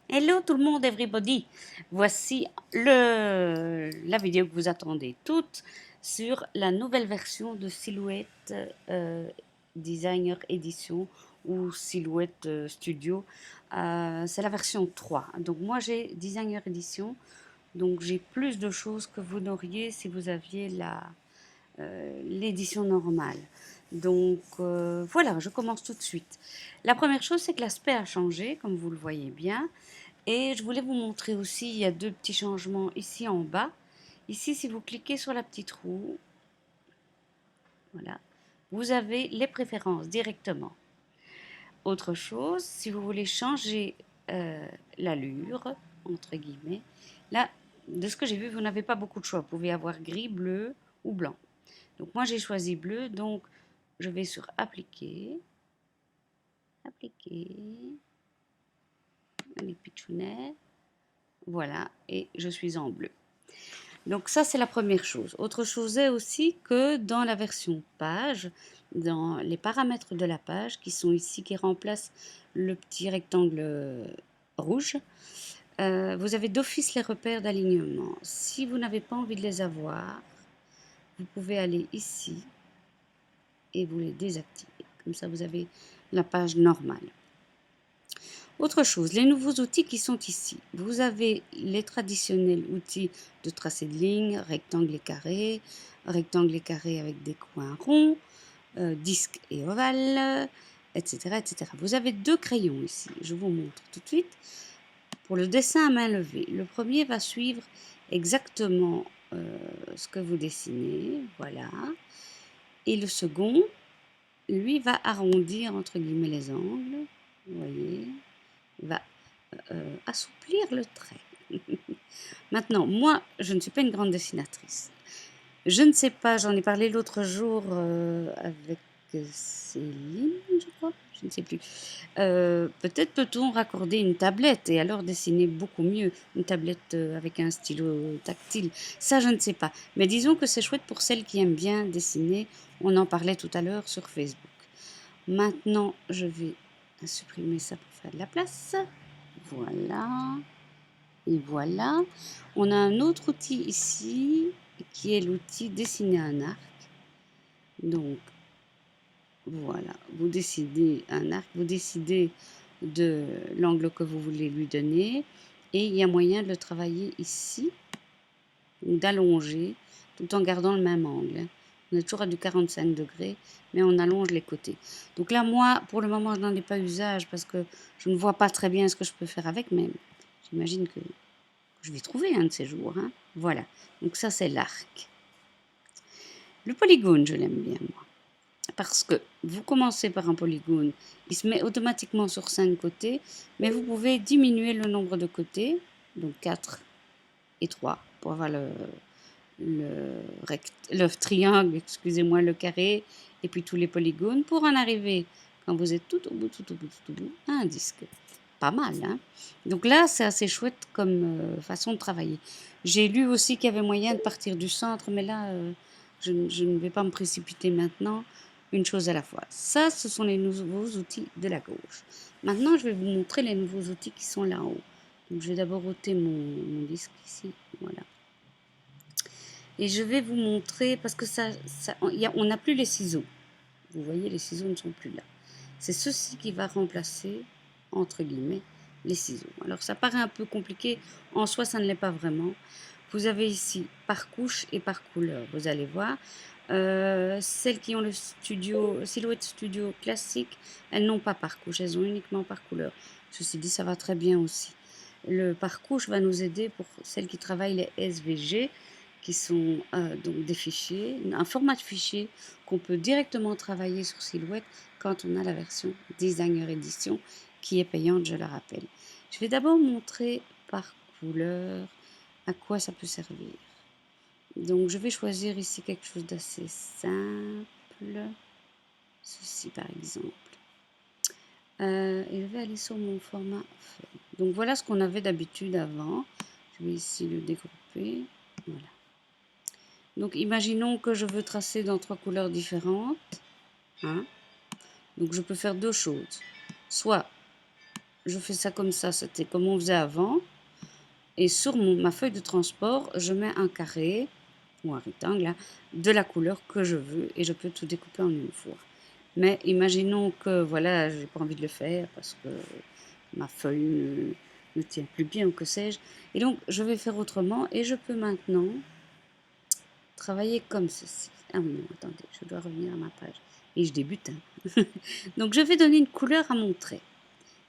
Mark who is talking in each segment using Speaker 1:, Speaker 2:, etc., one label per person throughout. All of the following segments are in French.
Speaker 1: Hello tout le monde, everybody! Voici la vidéo que vous attendez toutes sur la nouvelle version de Silhouette Designer Edition ou Silhouette Studio. C'est la version 3. Donc moi j'ai Designer Edition, donc j'ai plus de choses que vous n'auriez si vous aviez l'édition normale. Donc voilà, je commence tout de suite. La première chose, c'est que l'aspect a changé, comme vous le voyez bien. Et je voulais vous montrer aussi, il y a deux petits changements ici en bas. Ici, si vous cliquez sur la petite roue, voilà, vous avez les préférences directement. Autre chose, si vous voulez changer l'allure, entre guillemets, là, de ce que j'ai vu, vous n'avez pas beaucoup de choix. Vous pouvez avoir gris, bleu ou blanc. Donc moi, j'ai choisi bleu, donc je vais sur appliquer, appliquer, les pitchounets, voilà, et je suis en bleu. Donc ça, c'est la première chose. Autre chose est aussi que dans la version page, dans les paramètres de la page, qui sont ici, qui remplacent le petit rectangle rouge, vous avez d'office les repères d'alignement. Si vous n'avez pas envie de les avoir, vous pouvez aller ici et vous les désactiver. Comme ça, vous avez la page normale. Autre chose, les nouveaux outils qui sont ici. Vous avez les traditionnels outils de tracé de ligne, rectangle et carré avec des coins ronds, disque et ovale, etc., etc. Vous avez deux crayons ici. Je vous montre tout de suite. Pour le dessin à main levée, le premier va suivre exactement ce que vous dessinez. Voilà. Et le second, lui, va arrondir entre guillemets les angles. Vous voyez, va assouplir le trait. Maintenant, moi, je ne suis pas une grande dessinatrice. Je ne sais pas, j'en ai parlé l'autre jour avec Céline, je crois, je ne sais plus. Peut-être peut-on raccorder une tablette et alors dessiner beaucoup mieux, une tablette avec un stylo tactile. Ça, je ne sais pas. Mais disons que c'est chouette pour celles qui aiment bien dessiner. On en parlait tout à l'heure sur Facebook. Maintenant, je vais supprimer ça pour faire de la place. Voilà. Et voilà. On a un autre outil ici qui est l'outil dessiner un arc. Donc, voilà. Vous décidez un arc, vous décidez de l'angle que vous voulez lui donner. Et il y a moyen de le travailler ici, d'allonger, tout en gardant le même angle. On est toujours à du 45 degrés, mais on allonge les côtés. Donc là, moi, pour le moment, je n'en ai pas usage parce que je ne vois pas très bien ce que je peux faire avec, mais j'imagine que je vais trouver un de ces jours. Hein. Voilà. Donc ça, c'est l'arc. Le polygone, je l'aime bien, moi. Parce que vous commencez par un polygone, il se met automatiquement sur 5 côtés, mais vous pouvez diminuer le nombre de côtés, donc 4 et 3, pour avoir le triangle, excusez-moi, le carré, et puis tous les polygones, pour en arriver, quand vous êtes tout au bout, tout au bout, tout au bout, à un disque. Pas mal, hein? Donc là, c'est assez chouette comme façon de travailler. J'ai lu aussi qu'il y avait moyen de partir du centre, mais là, je ne vais pas me précipiter maintenant. Une chose à la fois. Ça, ce sont les nouveaux outils de la gauche. Maintenant, je vais vous montrer les nouveaux outils qui sont là-haut. Donc, je vais d'abord ôter mon disque ici. Voilà. Et je vais vous montrer, parce que on n'a plus les ciseaux. Vous voyez, les ciseaux ne sont plus là. C'est ceci qui va remplacer, entre guillemets, les ciseaux. Alors ça paraît un peu compliqué, en soi ça ne l'est pas vraiment. Vous avez ici par couche et par couleur, vous allez voir. Celles qui ont le Silhouette Studio classique, elles n'ont pas par couche, elles ont uniquement par couleur. Ceci dit, ça va très bien aussi. Le par couche va nous aider pour celles qui travaillent les SVG, qui sont donc des fichiers, un format de fichier qu'on peut directement travailler sur Silhouette quand on a la version Designer Edition qui est payante, je le rappelle. Je vais d'abord montrer par couleur à quoi ça peut servir. Donc je vais choisir ici quelque chose d'assez simple, ceci par exemple. Et je vais aller sur mon format feuille. Donc voilà ce qu'on avait d'habitude avant. Je vais ici le dégrouper. Voilà. Donc imaginons que je veux tracer dans 3 couleurs différentes. Hein. Donc je peux faire deux choses. Soit je fais ça comme ça, c'était comme on faisait avant. Et sur ma feuille de transport, je mets un carré ou un rectangle hein, de la couleur que je veux et je peux tout découper en une fois. Mais imaginons que voilà, j'ai pas envie de le faire parce que ma feuille ne tient plus bien ou que sais-je. Et donc, je vais faire autrement et je peux maintenant travailler comme ceci. Ah oui, non, attendez, je dois revenir à ma page. Et je débute. Hein. Donc, je vais donner une couleur à mon trait.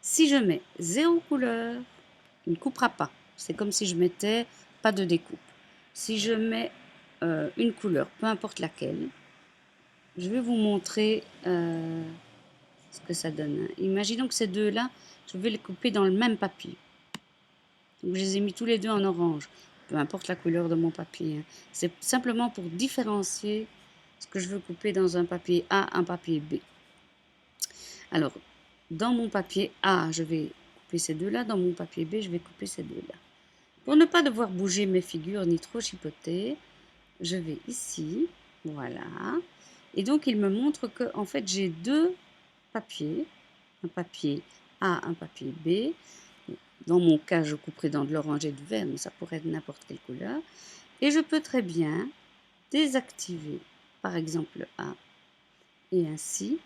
Speaker 1: Si je mets 0 couleur, il ne coupera pas. C'est comme si je mettais pas de découpe. Si je mets une couleur, peu importe laquelle, je vais vous montrer ce que ça donne. Hein. Imaginons que ces deux-là, je vais les couper dans le même papier. Donc, je les ai mis tous les deux en orange, peu importe la couleur de mon papier. Hein. C'est simplement pour différencier ce que je veux couper dans un papier A, un papier B. Alors, dans mon papier A, je vais couper ces deux-là. Dans mon papier B, je vais couper ces deux-là. Pour ne pas devoir bouger mes figures ni trop chipoter, je vais ici, voilà. Et donc, il me montre que en fait, j'ai deux papiers, un papier A, un papier B. Dans mon cas, je couperai dans de l'orange et du vert, mais ça pourrait être n'importe quelle couleur. Et je peux très bien désactiver, par exemple, le A. Et ainsi,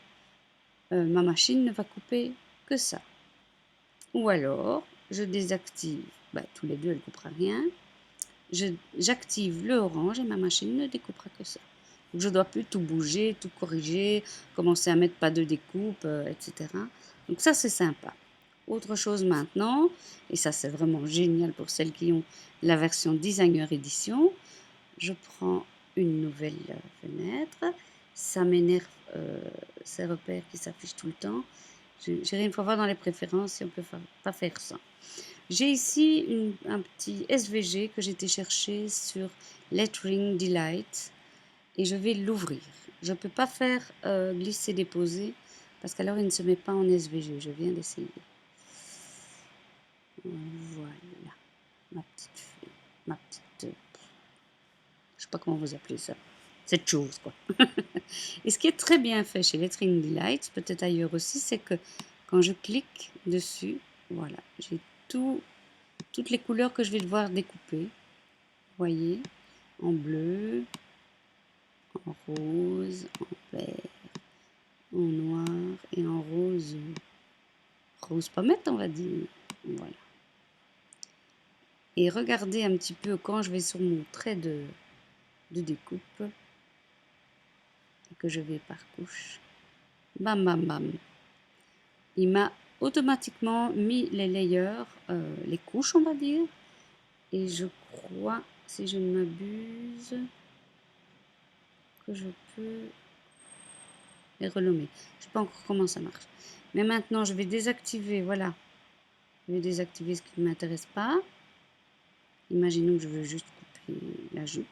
Speaker 1: ma machine ne va couper que ça. Ou alors, je désactive, tous les deux, elle ne coupera rien. J'active le orange et ma machine ne découpera que ça. Donc, je ne dois plus tout bouger, tout corriger, commencer à mettre pas de découpe, etc. Donc ça, c'est sympa. Autre chose maintenant, et ça c'est vraiment génial pour celles qui ont la version Designer Edition, je prends une nouvelle fenêtre, ça m'énerve ces repères qui s'affichent tout le temps. J'irai une fois voir dans les préférences si on peut pas faire ça. J'ai ici un petit SVG que j'ai été chercher sur Lettering Delight et je vais l'ouvrir. Je ne peux pas faire glisser-déposer parce qu'alors il ne se met pas en SVG. Je viens d'essayer. Voilà, ma petite fille, ma petite... je sais pas comment vous appelez ça. Cette chose, quoi. Et ce qui est très bien fait chez Lettering Delight, peut-être ailleurs aussi, c'est que quand je clique dessus, voilà, j'ai toutes les couleurs que je vais devoir découper. Voyez, en bleu, en rose, en vert, en noir et en rose, rose pommette on va dire. Voilà. Et regardez un petit peu quand je vais sur mon trait de découpe et que je vais par couche. Bam bam bam. Il m'a automatiquement mis les layers, les couches on va dire. Et je crois, si je ne m'abuse, que je peux les renommer. Je ne sais pas encore comment ça marche. Mais maintenant, je vais désactiver, voilà. Je vais désactiver ce qui ne m'intéresse pas. Imaginons que je veux juste couper la jupe.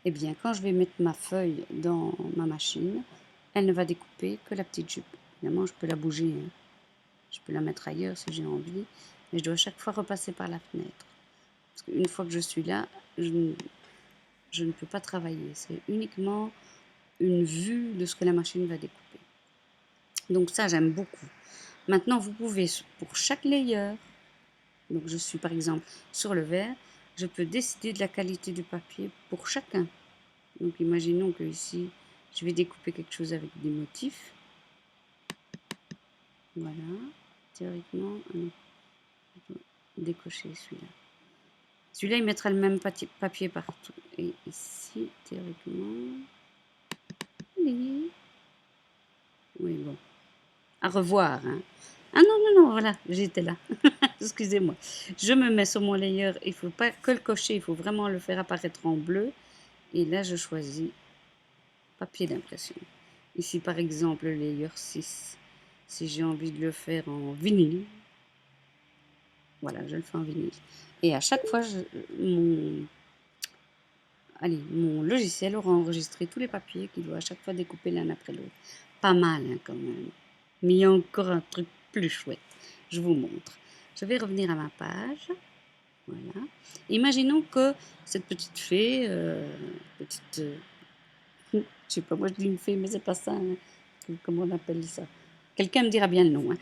Speaker 1: Eh bien, quand je vais mettre ma feuille dans ma machine, elle ne va découper que la petite jupe. Évidemment, je peux la bouger. Hein. Je peux la mettre ailleurs si j'ai envie. Mais je dois à chaque fois repasser par la fenêtre. Parce qu'une fois que je suis là, je ne peux pas travailler. C'est uniquement une vue de ce que la machine va découper. Donc ça, j'aime beaucoup. Maintenant, vous pouvez, pour chaque layer, donc je suis par exemple sur le vert, je peux décider de la qualité du papier pour chacun. Donc imaginons que ici, je vais découper quelque chose avec des motifs. Voilà, théoriquement, je dois décocher celui-là. Celui-là, il mettra le même papier partout. Et ici, théoriquement... Oui, bon. À revoir. Hein. Ah non, voilà, j'étais là. Excusez-moi. Je me mets sur mon layer. Il ne faut pas que le cocher, il faut vraiment le faire apparaître en bleu. Et là, je choisis papier d'impression. Ici, par exemple, le layer 6. Si j'ai envie de le faire en vinyle, voilà, je le fais en vinyle. Et à chaque fois, mon logiciel aura enregistré tous les papiers qu'il doit à chaque fois découper l'un après l'autre. Pas mal, hein, quand même. Mais il y a encore un truc plus chouette. Je vous montre. Je vais revenir à ma page. Voilà. Imaginons que cette petite fée, je sais pas, moi je dis une fée, mais c'est pas ça. Hein. Comment on appelle ça? Quelqu'un me dira bien le nom. Hein.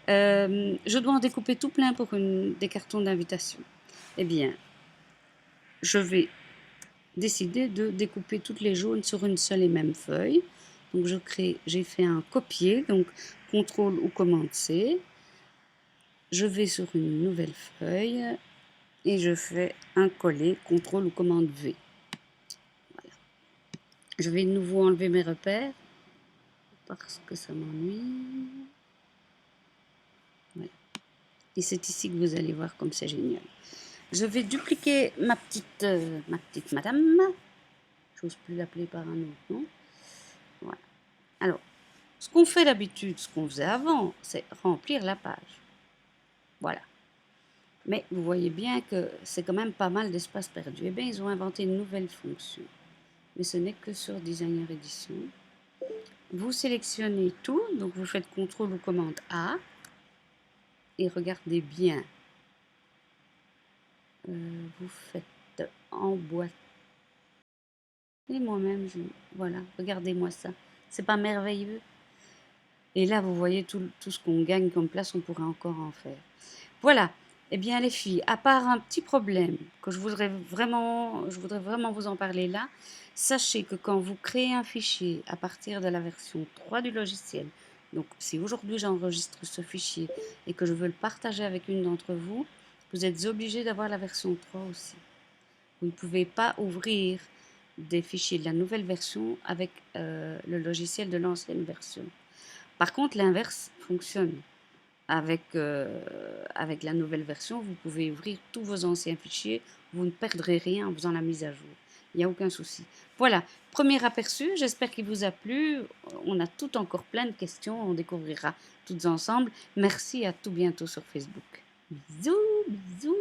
Speaker 1: Je dois en découper tout plein pour des cartons d'invitation. Eh bien, je vais décider de découper toutes les jaunes sur une seule et même feuille. Donc j'ai fait un copier, donc CTRL ou commande C. Je vais sur une nouvelle feuille et je fais un coller, CTRL ou commande V. Voilà. Je vais de nouveau enlever mes repères parce que ça m'ennuie. Voilà. Et c'est ici que vous allez voir comme c'est génial. Je vais dupliquer ma petite madame. J'ose plus l'appeler par un autre nom. Voilà. Alors, ce qu'on fait d'habitude, ce qu'on faisait avant, c'est remplir la page. Voilà. Mais vous voyez bien que c'est quand même pas mal d'espace perdu. Eh bien, ils ont inventé une nouvelle fonction. Mais ce n'est que sur Designer Edition. Vous sélectionnez tout, donc vous faites CTRL ou commande A. Et regardez bien. Vous faites emboîter. Et moi-même, voilà, regardez-moi ça. C'est pas merveilleux? Et là, vous voyez tout ce qu'on gagne comme place, on pourrait encore en faire. Voilà. Eh bien, les filles, à part un petit problème que je voudrais vraiment vous en parler là, sachez que quand vous créez un fichier à partir de la version 3 du logiciel, donc si aujourd'hui j'enregistre ce fichier et que je veux le partager avec une d'entre vous, vous êtes obligé d'avoir la version 3 aussi. Vous ne pouvez pas ouvrir des fichiers de la nouvelle version avec le logiciel de l'ancienne version. Par contre, l'inverse fonctionne. Avec la nouvelle version, vous pouvez ouvrir tous vos anciens fichiers. Vous ne perdrez rien en faisant la mise à jour. Il n'y a aucun souci. Voilà, premier aperçu. J'espère qu'il vous a plu. On a tout encore plein de questions. On découvrira toutes ensemble. Merci, à tout bientôt sur Facebook. Bisous, bisous.